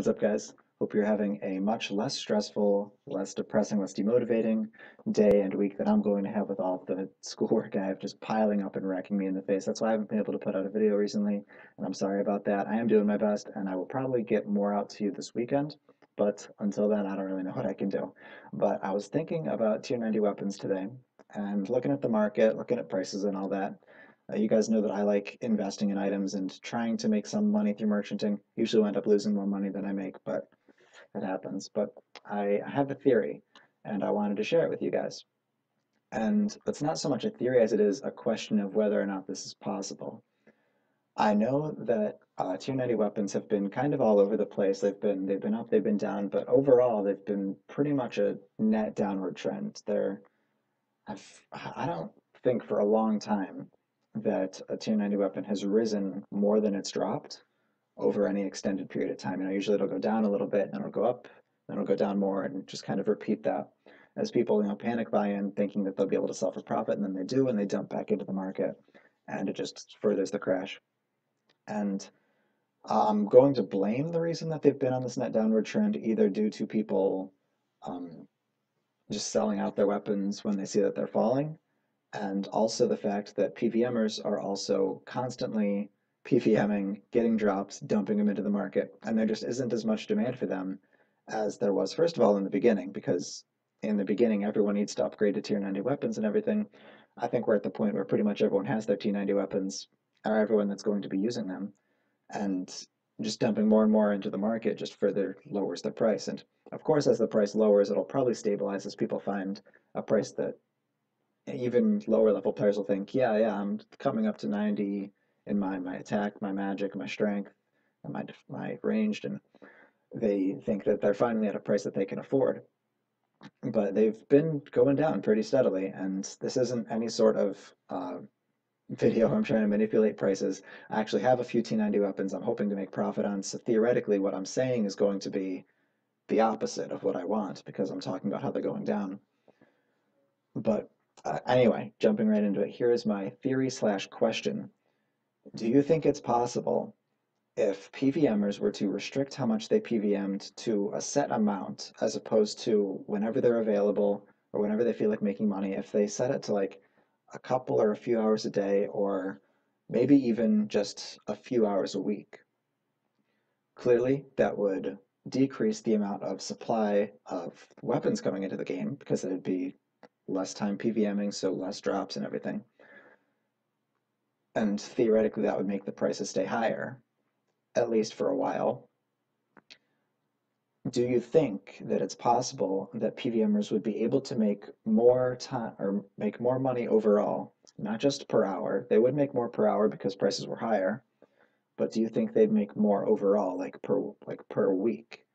What's up, guys? Hope you're having a much less stressful, less depressing, less demotivating day and week that I'm going to have with all of the schoolwork I have just piling up and wrecking me in the face. That's why I haven't been able to put out a video recently, and I'm sorry about that. I am doing my best, and I will probably get more out to you this weekend, but until then, I don't really know what I can do. But I was thinking about Tier 90 weapons today, and looking at the market, looking at prices and all that. You guys know that I like investing in items and trying to make some money through merchanting. Usually end up losing more money than I make, but it happens. But I have a theory, and I wanted to share it with you guys. And it's not so much a theory as it is a question of whether or not this is possible. I know that Tier 90 weapons have been kind of all over the place. They've been up, they've been down, but overall they've been pretty much a net downward trend. I don't think for a long time that a Tier 90 weapon has risen more than it's dropped over any extended period of time. Usually it'll go down a little bit, and it'll go up, then it'll go down more, and just kind of repeat that as people, panic buy in thinking that they'll be able to sell for profit, and then they do, and they dump back into the market, and it just furthers the crash. And I'm going to blame the reason that they've been on this net downward trend either due to people um, just selling out their weapons when they see that they're falling, and also the fact that PvMers are also constantly PvMing, getting drops, dumping them into the market, and there just isn't as much demand for them as there was, first of all, in the beginning, because in the beginning, everyone needs to upgrade to Tier 90 weapons and everything. I think we're at the point where pretty much everyone has their Tier 90 weapons, or everyone that's going to be using them, and just dumping more and more into the market just further lowers the price. And of course, as the price lowers, it'll probably stabilize as people find a price that even lower level players will think, yeah, I'm coming up to 90 in my attack, my magic, my strength, and my ranged, and they think that they're finally at a price that they can afford. But they've been going down pretty steadily, and this isn't any sort of video I'm trying to manipulate prices. I actually have a few T90 weapons I'm hoping to make profit on, so theoretically what I'm saying is going to be the opposite of what I want because I'm talking about how they're going down. But anyway, jumping right into it, here is my theory slash question. Do you think it's possible if PVMers were to restrict how much they PVM'd to a set amount as opposed to whenever they're available or whenever they feel like making money, if they set it to like a couple or a few hours a day or maybe even just a few hours a week? Clearly, that would decrease the amount of supply of weapons coming into the game because it'd be less time PVMing, so less drops and everything. And theoretically, that would make the prices stay higher, at least for a while. Do you think that it's possible that PVMers would be able to make more time or make more money overall, not just per hour? They would make more per hour because prices were higher, but do you think they'd make more overall, like per week?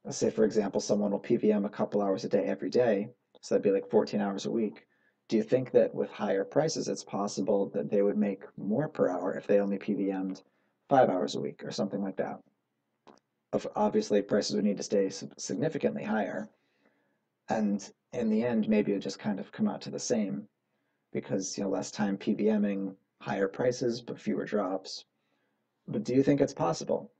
Let's say, for example, someone will PVM a couple hours a day every day, so that'd be like 14 hours a week. Do you think that with higher prices, it's possible that they would make more per hour if they only PVM'd 5 hours a week or something like that? Obviously, prices would need to stay significantly higher, and in the end, maybe it would just kind of come out to the same because less time PVMing, higher prices but fewer drops. But do you think it's possible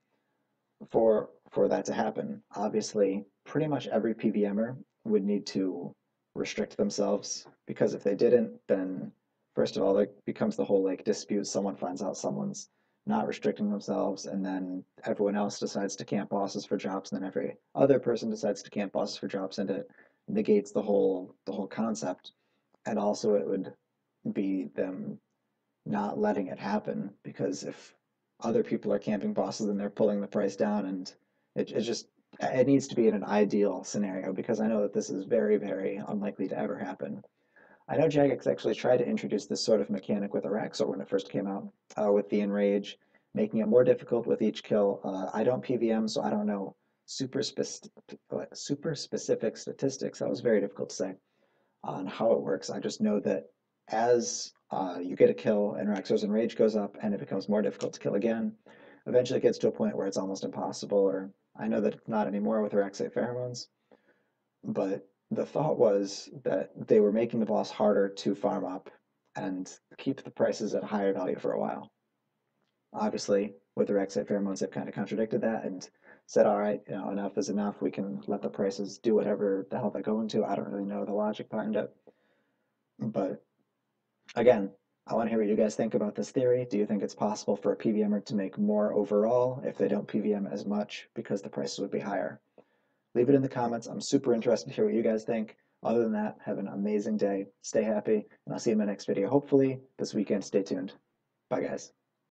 for that to happen? Obviously, pretty much every PVMer would need to restrict themselves because if they didn't, then first of all, there becomes the whole like dispute. Someone finds out someone's not restricting themselves, and then everyone else decides to camp bosses for drops, and then every other person decides to camp bosses for drops, and it negates the whole concept. And also, it would be them not letting it happen because if other people are camping bosses then they're pulling the price down, and it just it needs to be in an ideal scenario because I know that this is very, very unlikely to ever happen. I know Jagex actually tried to introduce this sort of mechanic with Araxor when it first came out, with the Enrage, making it more difficult with each kill. I don't PVM, so I don't know super specific statistics. That was very difficult to say on how it works. I just know that as you get a kill and Raxor's Enrage goes up and it becomes more difficult to kill again, eventually it gets to a point where it's almost impossible, or I know that it's not anymore with Araxite Pheromones, but the thought was that they were making the boss harder to farm up and keep the prices at a higher value for a while. Obviously, with the Araxite Pheromones, they've kind of contradicted that and said, all right, enough is enough. We can let the prices do whatever the hell they're going to. I don't really know the logic behind it. But again, I want to hear what you guys think about this theory. Do you think it's possible for a PVMer to make more overall if they don't PVM as much because the prices would be higher? Leave it in the comments. I'm super interested to hear what you guys think. Other than that, have an amazing day. Stay happy, and I'll see you in my next video. Hopefully this weekend. Stay tuned. Bye, guys.